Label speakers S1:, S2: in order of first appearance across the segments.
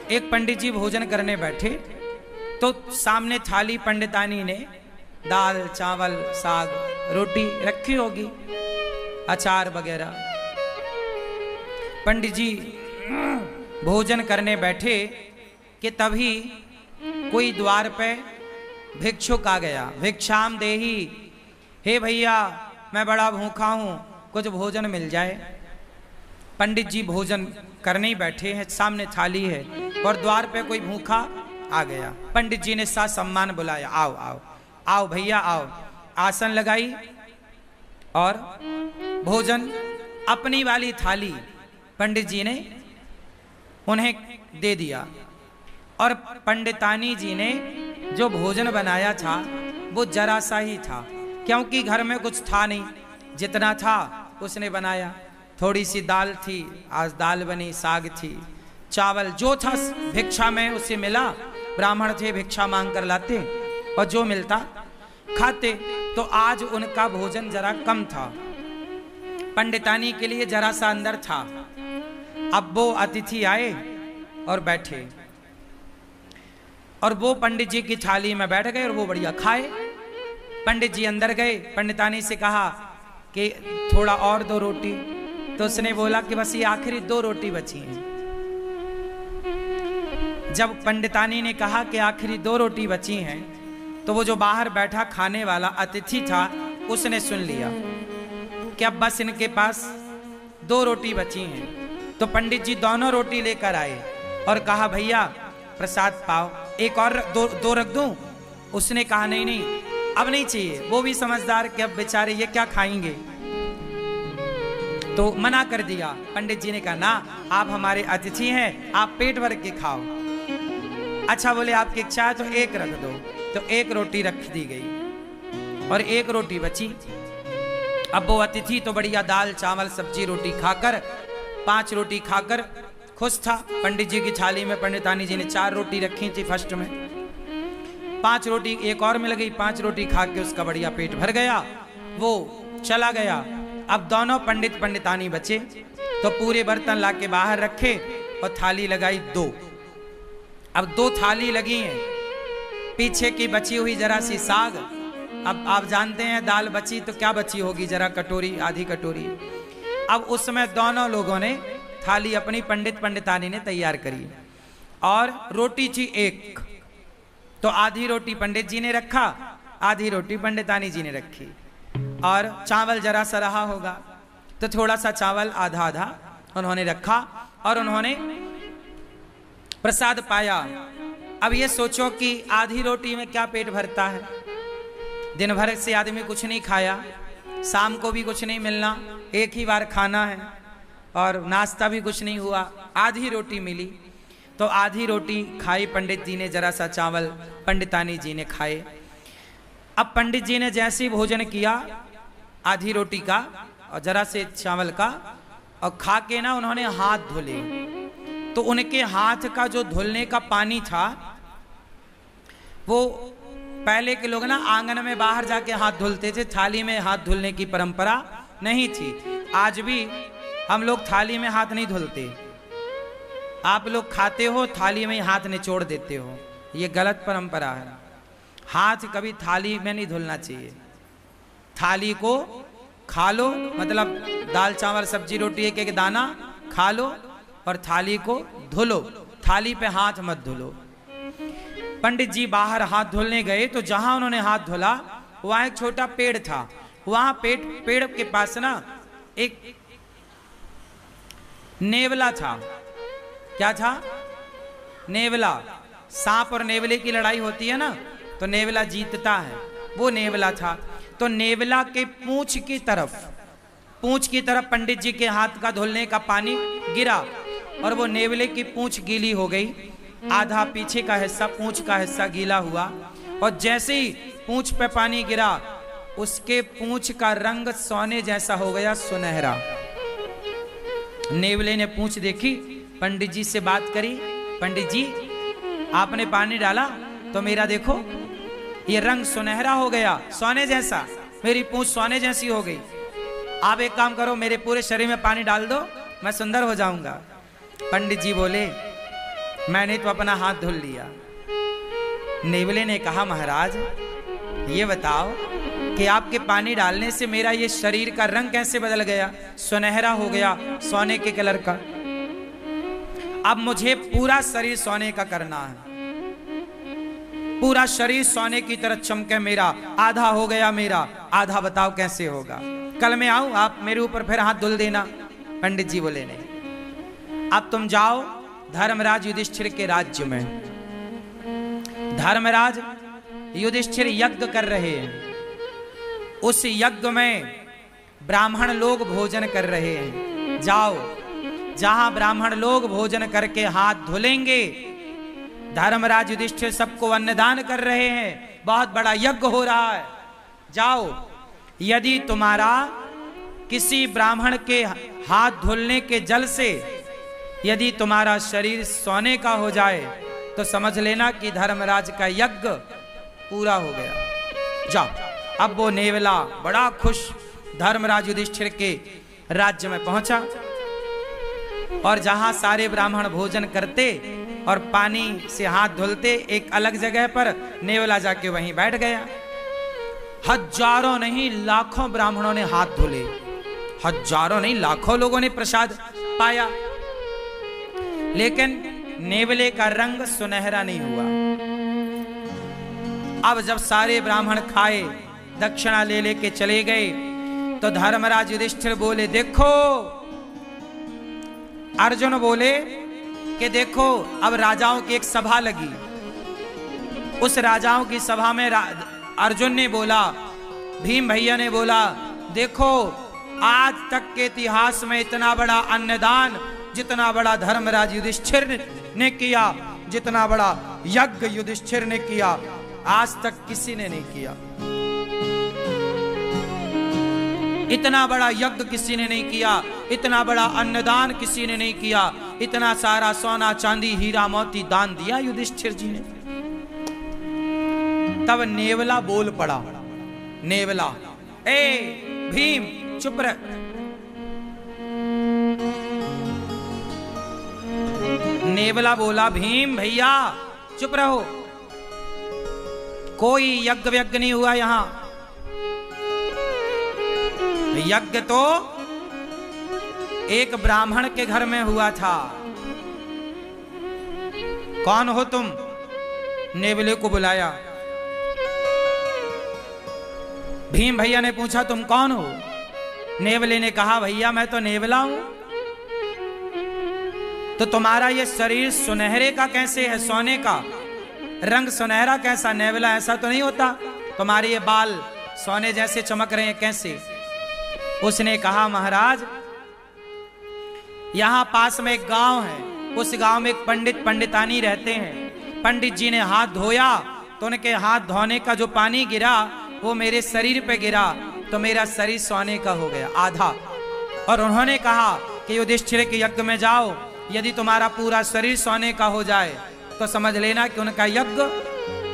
S1: एक पंडित जी भोजन करने बैठे तो सामने थाली पंडितानी ने दाल चावल साग रोटी रखी होगी, अचार वगैरह। पंडित जी भोजन करने बैठे कि तभी कोई द्वार पे भिक्षुक आ गया। भिक्षाम देही, हे भैया मैं बड़ा भूखा हूं, कुछ भोजन मिल जाए। पंडित जी भोजन करने ही बैठे हैं, सामने थाली है और द्वार पे कोई भूखा आ गया। पंडित जी ने सा सम्मान बुलाया, आओ आओ आओ भैया आओ। आसन लगाई और भोजन अपनी वाली थाली पंडित जी ने उन्हें दे दिया। और पंडितानी जी ने जो भोजन बनाया था वो जरा सा ही था, क्योंकि घर में कुछ था नहीं, जितना था उसने बनाया। थोड़ी सी दाल थी, आज दाल बनी, साग थी, चावल जो था भिक्षा में उसे मिला। ब्राह्मण थे, भिक्षा मांग कर लाते और जो मिलता खाते। तो आज उनका भोजन जरा कम था, पंडितानी के लिए जरा सा अंदर था। अब वो अतिथि आए और बैठे और वो पंडित जी की थाली में बैठ गए और वो बढ़िया खाए। पंडित जी अंदर गए, पंडितानी से कहा कि थोड़ा और दो रोटी। तो उसने बोला कि बस ये आखिरी 2 रोटी बची हैं। जब पंडितानी ने कहा कि आखिरी 2 रोटी बची हैं, तो वो जो बाहर बैठा खाने वाला अतिथि था उसने सुन लिया कि अब बस इनके पास 2 रोटी बची हैं। तो पंडित जी दोनों रोटी लेकर आए और कहा भैया प्रसाद पाओ, एक और दो रख दूं। उसने कहा नहीं नहीं अब नहीं चाहिए। वो भी समझदार कि अब बेचारे ये क्या खाएंगे, तो मना कर दिया। पंडित जी ने कहा ना, आप हमारे अतिथि हैं, आप पेट भर के खाओ। अच्छा बोले आपकी इच्छा है तो एक रख दो। तो एक रोटी रख दी गई और एक रोटी बची। अब वो अतिथि तो बढ़िया दाल चावल सब्जी रोटी खाकर 5 रोटी खाकर खुश था। पंडित जी की थाली में पंडितानी जी ने 4 रोटी रखी थी फर्स्ट में, 5 रोटी एक और मिल गई। 5 रोटी खा के उसका बढ़िया पेट भर गया, वो चला गया। अब दोनों पंडित पंडितानी बचे तो पूरे बर्तन लाके बाहर रखे और थाली लगाई 2। अब 2 थाली लगी हैं, पीछे की बची हुई जरा सी साग। अब आप जानते हैं दाल बची तो क्या बची होगी, जरा कटोरी आधी कटोरी। अब उसमें दोनों लोगों ने थाली अपनी पंडित पंडितानी ने तैयार करी और रोटी थी 1। तो आधी रोटी पंडित जी ने रखा, आधी रोटी पंडितानी जी ने रखी। और चावल जरा सा रहा होगा तो थोड़ा सा चावल आधा आधा उन्होंने रखा और उन्होंने प्रसाद पाया। अब ये सोचो कि आधी रोटी में क्या पेट भरता है, दिन भर से आदमी कुछ नहीं खाया, शाम को भी कुछ नहीं मिलना, एक ही बार खाना है और नाश्ता भी कुछ नहीं हुआ, आधी रोटी मिली। तो आधी रोटी खाई पंडित जी ने, जरा सा चावल पंडितानी जी ने खाए। अब पंडित जी ने जैसे ही भोजन किया आधी रोटी का और जरा से चावल का और खा के ना उन्होंने हाथ धुले। तो उनके हाथ का जो धुलने का पानी था वो पहले के लोग ना आंगन में बाहर जाके हाथ धुलते थे, थाली में हाथ धुलने की परंपरा नहीं थी। आज भी हम लोग थाली में हाथ नहीं धुलते, आप लोग खाते हो थाली में ही हाथ निचोड़ देते हो, ये गलत परंपरा है। हाथ कभी थाली में नहीं धुलना चाहिए। थाली को खा लो, मतलब दाल चावल सब्जी रोटी एक एक दाना खा लो और थाली को धुलो, थाली पे हाथ मत धुलो। पंडित जी बाहर हाथ धुलने गए तो जहां उन्होंने हाथ धुला वहां एक छोटा पेड़ था। वहां पेड़ के पास ना एक नेवला था। क्या था? नेवला। सांप और नेवले की लड़ाई होती है ना, तो नेवला जीतता है, वो नेवला था। तो नेवला के पूंछ की तरफ पंडित जी के हाथ का धुलने का पानी गिरा और वो नेवले की पूंछ गीली हो गई। आधा पीछे का हिस्सा, पूंछ का हिस्सा गीला हुआ और जैसे ही पूंछ पे पानी गिरा उसके पूंछ का रंग सोने जैसा हो गया, सुनहरा। नेवले ने पूंछ देखी, पंडित जी से बात करी, पंडित जी आपने पानी डाला तो मेरा देखो ये रंग सुनहरा हो गया, सोने जैसा, मेरी पूंछ सोने जैसी हो गई। आप एक काम करो, मेरे पूरे शरीर में पानी डाल दो, मैं सुंदर हो जाऊंगा। पंडित जी बोले मैंने तो अपना हाथ धुल लिया। नेवले ने कहा महाराज ये बताओ कि आपके पानी डालने से मेरा ये शरीर का रंग कैसे बदल गया, सुनहरा हो गया, सोने के कलर का। अब मुझे पूरा शरीर सोने का करना है, पूरा शरीर सोने की तरह चमके मेरा। आधा हो गया मेरा, आधा बताओ कैसे होगा। कल मैं आऊं, आप मेरे ऊपर फिर हाथ धुल देना। पंडित जी बोले नहीं, अब तुम जाओ धर्मराज युधिष्ठिर के राज्य में। धर्मराज युधिष्ठिर यज्ञ कर रहे हैं, उस यज्ञ में ब्राह्मण लोग भोजन कर रहे हैं। जाओ, जहां ब्राह्मण लोग भोजन करके हाथ धुलेंगे, धर्मराज युधिष्ठिर सबको अन्नदान कर रहे हैं, बहुत बड़ा यज्ञ हो रहा है। जाओ, यदि तुम्हारा किसी ब्राह्मण के हाथ धुलने के जल से यदि तुम्हारा शरीर सोने का हो जाए तो समझ लेना कि धर्मराज का यज्ञ पूरा हो गया। जाओ। अब वो नेवला बड़ा खुश धर्मराज युधिष्ठिर के राज्य में पहुंचा और जहां सारे ब्राह्मण भोजन करते और पानी से हाथ धुलते, एक अलग जगह पर नेवला जाके वहीं बैठ गया। हजारों नहीं लाखों ब्राह्मणों ने हाथ धुले, हजारों नहीं लाखों लोगों ने प्रसाद पाया, लेकिन नेवले का रंग सुनहरा नहीं हुआ। अब जब सारे ब्राह्मण खाए, दक्षिणा ले लेके चले गए, तो धर्मराज युधिष्ठिर बोले देखो, अर्जुन बोले कि देखो अब राजाओं की एक सभा लगी। उस राजाओं की सभा में अर्जुन ने बोला, भीम भैया ने बोला, देखो आज तक के इतिहास में इतना बड़ा अन्नदान जितना बड़ा धर्मराज युधिष्ठिर ने किया, जितना बड़ा यज्ञ युधिष्ठिर ने किया, आज तक किसी ने नहीं किया। इतना बड़ा यज्ञ किसी ने नहीं किया, इतना बड़ा अन्नदान किसी ने नहीं किया, इतना सारा सोना चांदी हीरा मोती दान दिया युधिष्ठिर जी ने। तब नेवला बोल पड़ा, नेवला, ए भीम चुप रह। नेवला बोला, भीम भैया चुप रहो, कोई यज्ञ व्यज्ञ नहीं हुआ यहां। यज्ञ तो एक ब्राह्मण के घर में हुआ था। कौन हो तुम? नेवले को बुलाया। भीम भैया ने पूछा तुम कौन हो? नेवले ने कहा भैया मैं तो नेवला हूं। तो तुम्हारा ये शरीर सुनहरे का कैसे है, सोने का रंग सुनहरा कैसा? नेवला ऐसा तो नहीं होता, तुम्हारे ये बाल सोने जैसे चमक रहे हैं कैसे? उसने कहा महाराज यहां पास में एक गांव है, उस गांव में एक पंडित पंडितानी रहते हैं। पंडित जी ने हाथ धोया तो उनके हाथ धोने का जो पानी गिरा वो मेरे शरीर पे गिरा, तो मेरा शरीर सोने का हो गया आधा। और उन्होंने कहा कि युधिष्ठिर के यज्ञ में जाओ, यदि तुम्हारा पूरा शरीर सोने का हो जाए तो समझ लेना कि उनका यज्ञ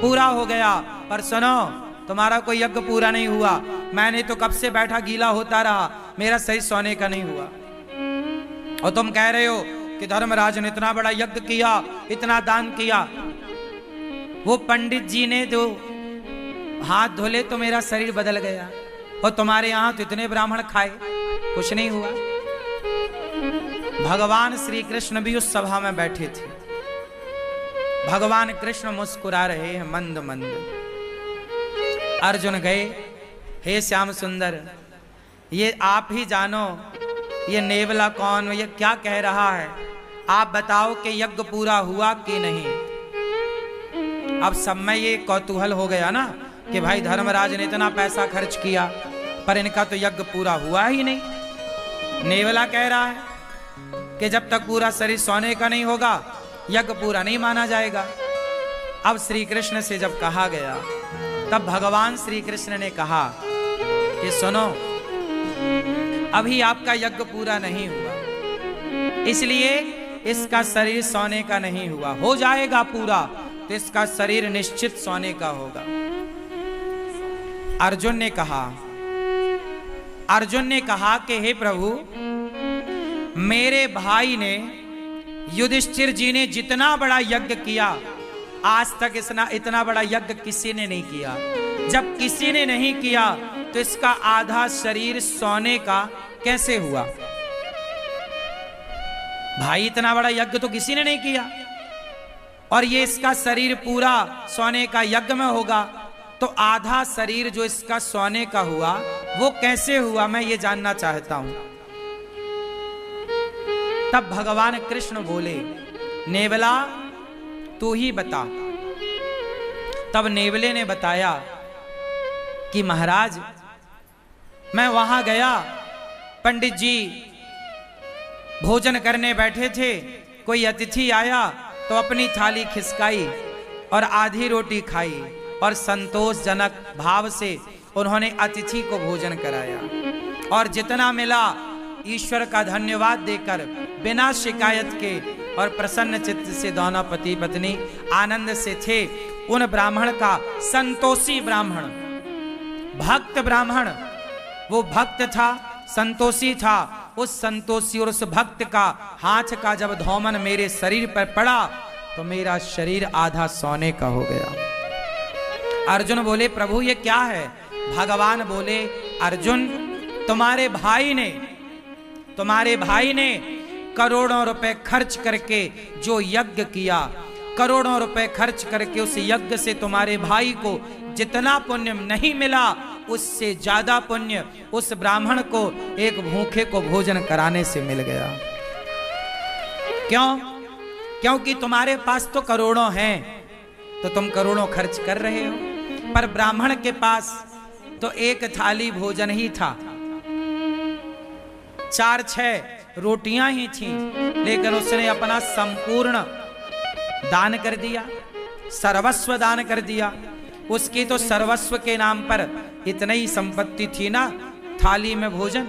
S1: पूरा हो गया। पर सुनो, तुम्हारा कोई यज्ञ पूरा नहीं हुआ, मैंने तो कब से बैठा गीला होता रहा, मेरा शरीर सोने का नहीं हुआ। और तुम कह रहे हो कि धर्मराज ने इतना बड़ा यज्ञ किया, इतना दान किया। वो पंडित जी ने जो हाथ धोले तो मेरा शरीर बदल गया, और तुम्हारे यहां तो इतने ब्राह्मण खाए, कुछ नहीं हुआ। भगवान श्री कृष्ण भी उस सभा में बैठे थे। भगवान कृष्ण मुस्कुरा रहे हैं मंद मंद। अर्जुन गए, हे श्याम सुंदर, ये आप ही जानो ये नेवला कौन, ये क्या कह रहा है, आप बताओ कि यज्ञ पूरा हुआ कि नहीं। अब सब में ये कौतूहल हो गया ना कि भाई धर्मराज ने इतना पैसा खर्च किया पर इनका तो यज्ञ पूरा हुआ ही नहीं। नेवला कह रहा है कि जब तक पूरा शरीर सोने का नहीं होगा यज्ञ पूरा नहीं माना जाएगा। अब श्री कृष्ण से जब कहा गया तब भगवान श्री कृष्ण ने कहा कि सुनो, अभी आपका यज्ञ पूरा नहीं हुआ, इसलिए इसका शरीर सोने का नहीं हुआ। हो जाएगा पूरा तो इसका शरीर निश्चित सोने का होगा। अर्जुन ने कहा कि हे प्रभु, मेरे भाई ने युधिष्ठिर जी ने जितना बड़ा यज्ञ किया, आज तक इतना बड़ा यज्ञ किसी ने नहीं किया। जब किसी ने नहीं किया तो इसका आधा शरीर सोने का कैसे हुआ? भाई इतना बड़ा यज्ञ तो किसी ने नहीं किया, और ये इसका शरीर पूरा सोने का यज्ञ में होगा, तो आधा शरीर जो इसका सोने का हुआ वो कैसे हुआ, मैं ये जानना चाहता हूं। तब भगवान कृष्ण बोले, नेवला तू ही बता। तब नेवले ने बताया कि महाराज मैं वहां गया, पंडित जी भोजन करने बैठे थे, कोई अतिथि आया तो अपनी थाली खिसकाई और आधी रोटी खाई और संतोषजनक भाव से उन्होंने अतिथि को भोजन कराया, और जितना मिला ईश्वर का धन्यवाद देकर बिना शिकायत के और प्रसन्न चित्त से दोनों पति पत्नी आनंद से थे। उन ब्राह्मण का, संतोषी ब्राह्मण, भक्त ब्राह्मण, वो भक्त था, संतोषी था, उस संतोषी और उस भक्त का हाथ का जब धौमन मेरे शरीर पर पड़ा तो मेरा शरीर आधा सोने का हो गया। अर्जुन बोले, प्रभु ये क्या है? भगवान बोले, अर्जुन तुम्हारे भाई ने करोड़ों रुपए खर्च करके जो यज्ञ किया, करोड़ों रुपए खर्च करके उस यज्ञ से तुम्हारे भाई को जितना पुण्य नहीं मिला, उससे ज्यादा पुण्य उस ब्राह्मण को एक भूखे को भोजन कराने से मिल गया। क्यों? क्योंकि तुम्हारे पास तो करोड़ों हैं, तो तुम करोड़ों खर्च कर रहे हो, पर ब्राह्मण के पास तो एक थाली भोजन ही था, 4-6 रोटियां ही थी, लेकिन उसने अपना संपूर्ण दान कर दिया, सर्वस्व दान कर दिया। उसकी तो सर्वस्व के नाम पर इतनी ही संपत्ति थी ना, थाली में भोजन।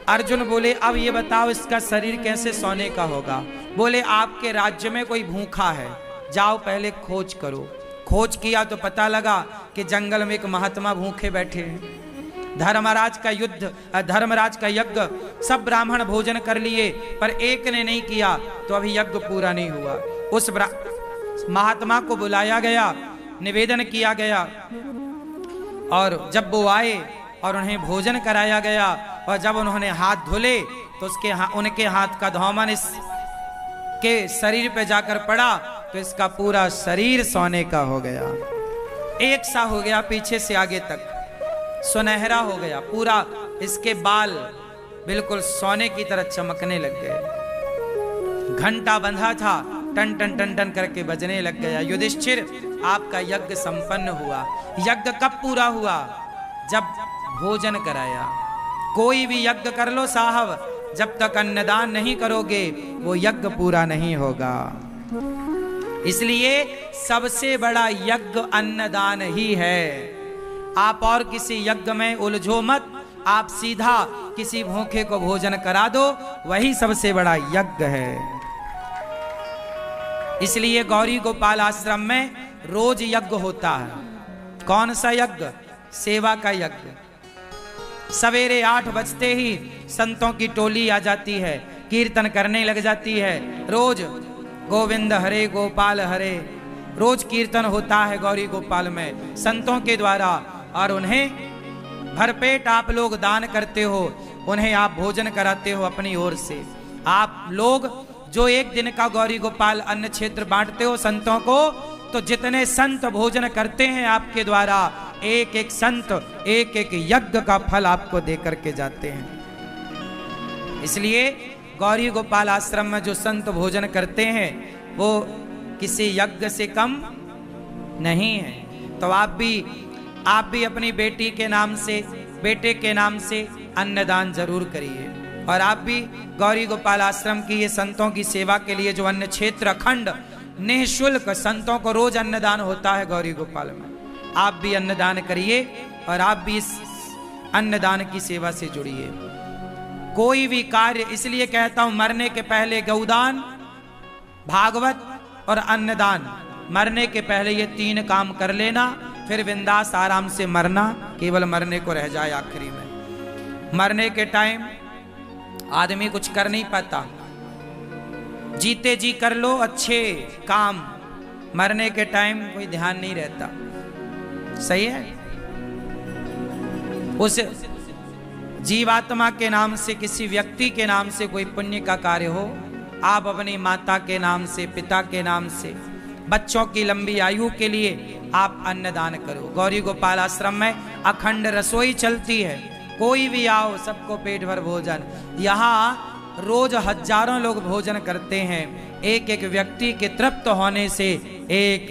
S1: अर्जुन बोले, अब ये बताओ इसका शरीर कैसे सोने का होगा? बोले, आपके राज्य में कोई भूखा है, जाओ पहले खोज करो। खोज किया तो पता लगा कि जंगल में एक महात्मा भूखे बैठे हैं। धर्मराज का यज्ञ सब ब्राह्मण भोजन कर लिए, पर एक ने नहीं किया, तो अभी यज्ञ पूरा नहीं हुआ। उस महात्मा को बुलाया गया, निवेदन किया गया, और जब वो आए और उन्हें भोजन कराया गया, और जब उन्होंने हाथ धुले तो उनके हाथ का धौमन इसके शरीर पे जाकर पड़ा, तो इसका पूरा शरीर सोने का हो गया, एक सा हो गया, पीछे से आगे तक सुनहरा हो गया पूरा। इसके बाल बिल्कुल सोने की तरह चमकने लग गए। घंटा बंधा था, टन टन टन टन करके बजने लग गया। युधिष्ठिर, आपका यज्ञ संपन्न हुआ। यज्ञ कब पूरा हुआ? जब भोजन कराया। कोई भी यज्ञ कर लो साहब, जब तक अन्नदान नहीं करोगे वो यज्ञ पूरा नहीं होगा। इसलिए सबसे बड़ा यज्ञ अन्नदान ही है। आप और किसी यज्ञ में उलझो मत, आप सीधा किसी भूखे को भोजन करा दो, वही सबसे बड़ा यज्ञ है। इसलिए गौरी गोपाल आश्रम में रोज यज्ञ होता है। कौन सा यज्ञ? सेवा का यज्ञ। सवेरे 8 बजते ही संतों की टोली आ जाती है, कीर्तन करने लग जाती है। रोज गोविंद हरे गोपाल हरे, रोज कीर्तन होता है गौरी गोपाल में संतों के द्वारा, और उन्हें भरपेट आप लोग दान करते हो, उन्हें आप भोजन कराते हो अपनी ओर से। आप लोग जो एक दिन का गौरी गोपाल अन्न क्षेत्र बांटते हो संतों को, तो जितने संत भोजन करते हैं आपके द्वारा, एक एक संत एक एक यज्ञ का फल आपको देकर के जाते हैं। इसलिए गौरी गोपाल आश्रम में जो संत भोजन करते हैं वो किसी यज्ञ से कम नहीं है। तो आप भी अपनी बेटी के नाम से, बेटे के नाम से अन्नदान जरूर करिए। और आप भी गौरी गोपाल आश्रम की ये संतों की सेवा के लिए जो अन्न क्षेत्र अखंड निःशुल्क संतों को रोज अन्नदान होता है गौरी गोपाल में, आप भी अन्नदान करिए और आप भी इस अन्नदान की सेवा से जुड़िए। कोई भी कार्य, इसलिए कहता हूं मरने के पहले गौदान, भागवत और अन्नदान, मरने के पहले ये 3 काम कर लेना, फिर बिंदास आराम से मरना, केवल मरने को रह जाए आखिरी में। मरने के टाइम आदमी कुछ कर नहीं पाता, जीते जी कर लो अच्छे काम, मरने के टाइम कोई ध्यान नहीं रहता। सही है। उस जीवात्मा के नाम से, किसी व्यक्ति के नाम से कोई पुण्य का कार्य हो, आप अपनी माता के नाम से, पिता के नाम से, बच्चों की लंबी आयु के लिए आप अन्नदान करो। गौरी गोपाल आश्रम में अखंड रसोई चलती है, कोई भी आओ सबको पेट भर भोजन। यहाँ रोज हजारों लोग भोजन करते हैं। एक एक व्यक्ति के तृप्त होने से एक